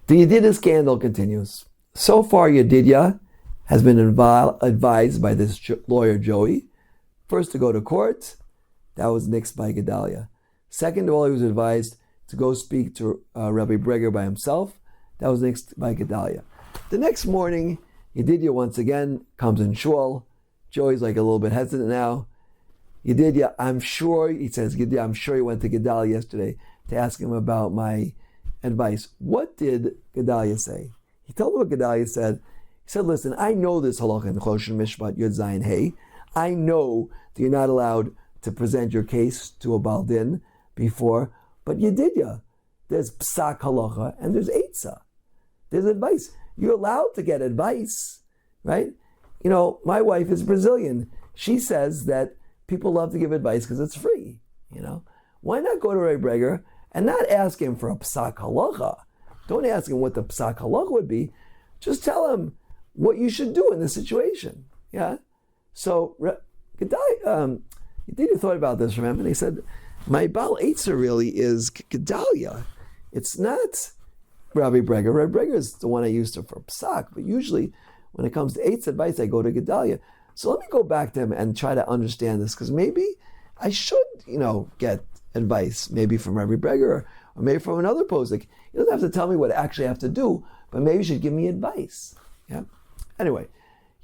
The Yedidya scandal continues. So far, Yedidya has been advised by this lawyer, Joey, first to go to court. That was nixed by Gedalia. Second of all, he was advised to go speak to Rabbi Breger by himself. That was nixed by Gedalia. The next morning, Yedidya once again comes in shul. Joey's like a little bit hesitant now. Yedidya, I'm sure, he says, Yedidya, I'm sure he went to Gedalia yesterday to ask him about my advice. What did Gedalia say? He told him what Gedalia said. He said, listen, I know this halacha in Choshen Mishpat Yud Zayin Hey. I know that you're not allowed to present your case to a Baldin before, but Yedidya, there's psak halacha and there's eitzah. There's advice. You're allowed to get advice, right? You know, my wife is Brazilian. She says that people love to give advice because it's free, you know. Why not go to Ray Breger and not ask him for a psak halacha? Don't ask him what the psak halacha would be. Just tell him what you should do in this situation, yeah? So, Gedalia thought about this, remember? And he said, my Baal Eitzah really is Gedalia. It's not Rabbi Breger. Rabbi Breger is the one I used for psak, but usually when it comes to Eitzah advice, I go to Gedalia. So let me go back to him and try to understand this, because maybe I should, get advice, maybe from Rabbi Breger or maybe from another posek. He doesn't have to tell me what I actually have to do, but maybe he should give me advice. Yeah. Anyway,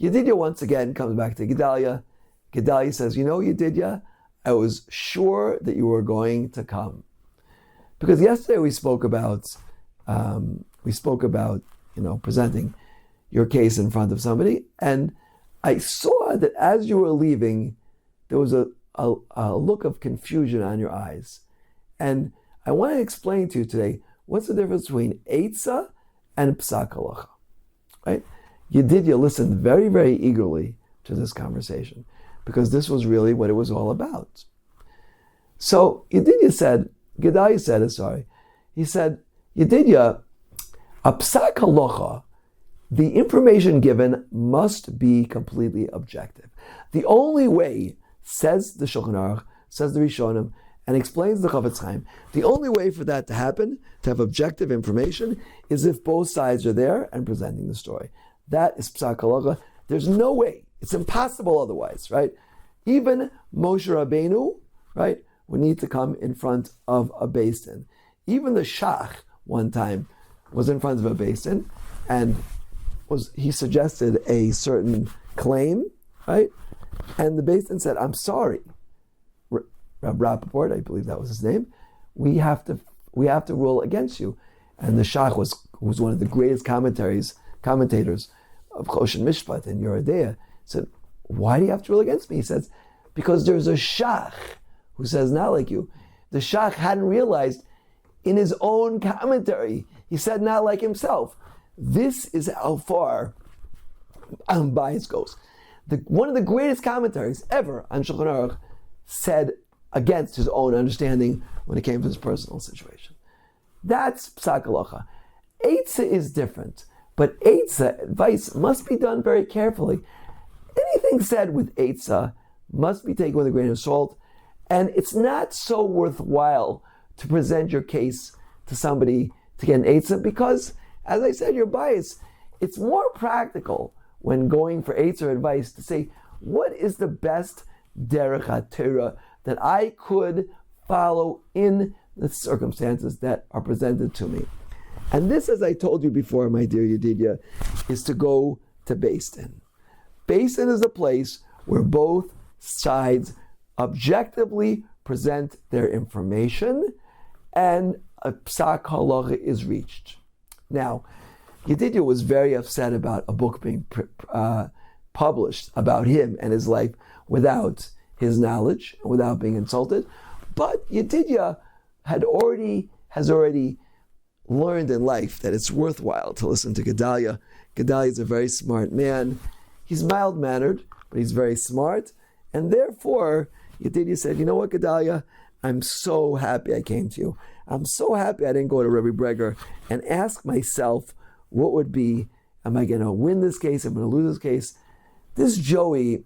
Yedidya once again comes back to Gedalia. Gedalia says, Yedidya, I was sure that you were going to come. Because yesterday we spoke about presenting your case in front of somebody, and I saw that as you were leaving, there was a look of confusion on your eyes. And I want to explain to you today, what's the difference between Eitzah and Psak Halacha, right? Yedidya listened very, very eagerly to this conversation, because this was really what it was all about. So Gedalia said, he said, Yedidya, a Psak Halacha, the information given must be completely objective. The only way, says the Shulchan Aruch, says the Rishonim, and explains the Chafetz Chaim, the only way for that to happen, to have objective information, is if both sides are there and presenting the story. That is Psak Halacha. There's no way. It's impossible otherwise, right? Even Moshe Rabbeinu, right, would need to come in front of a Beis Din. Even the Shach, one time, was in front of a Beis Din, and he suggested a certain claim, right? And the Beis Din said, I'm sorry, Rab Rappaport, I believe that was his name, we have to rule against you. And the Shach was one of the greatest commentators of Choshen Mishpat in Yeridea, said, why do you have to rule against me? He says, because there's a Shach who says not like you. The Shach hadn't realized in his own commentary, he said not like himself. This is how far bias goes. One of the greatest commentaries ever on Shulchan Aruch said against his own understanding when it came to his personal situation. That's Psak Halacha. Eitzah is different, but Eitzah advice must be done very carefully. Anything said with Eitzah must be taken with a grain of salt, and it's not so worthwhile to present your case to somebody to get an Eitzah, because, as I said, you're biased. It's more practical when going for Eitzah advice to say, what is the best derech HaTorah that I could follow in the circumstances that are presented to me? And this, as I told you before, my dear Yedidya, is to go to Beis Din. Beis Din is a place where both sides objectively present their information and a Psak Halacha is reached. Now, Yedidya was very upset about a book being published about him and his life without his knowledge, without being insulted. But Yedidya has already learned in life that it's worthwhile to listen to Gedalia. Gedalia is a very smart man. He's mild-mannered, but he's very smart. And therefore, Yedidya said, you know what, Gedalia? I'm so happy I came to you. I'm so happy I didn't go to Rabbi Breger and ask myself, what would be, am I going to win this case? Am I going to lose this case? This Joey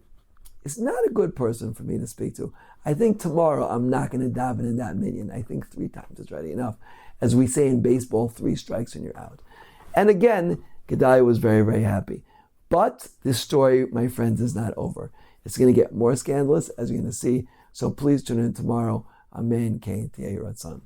is not a good person for me to speak to. I think tomorrow I'm not going to daven in that minyan. I think 3 times is ready enough. As we say in baseball, 3 strikes and you're out. And again, Gedaliah was very, very happy. But this story, my friends, is not over. It's going to get more scandalous, as you're going to see. So please tune in tomorrow. Amen. Kain Tiyeh Ratzon.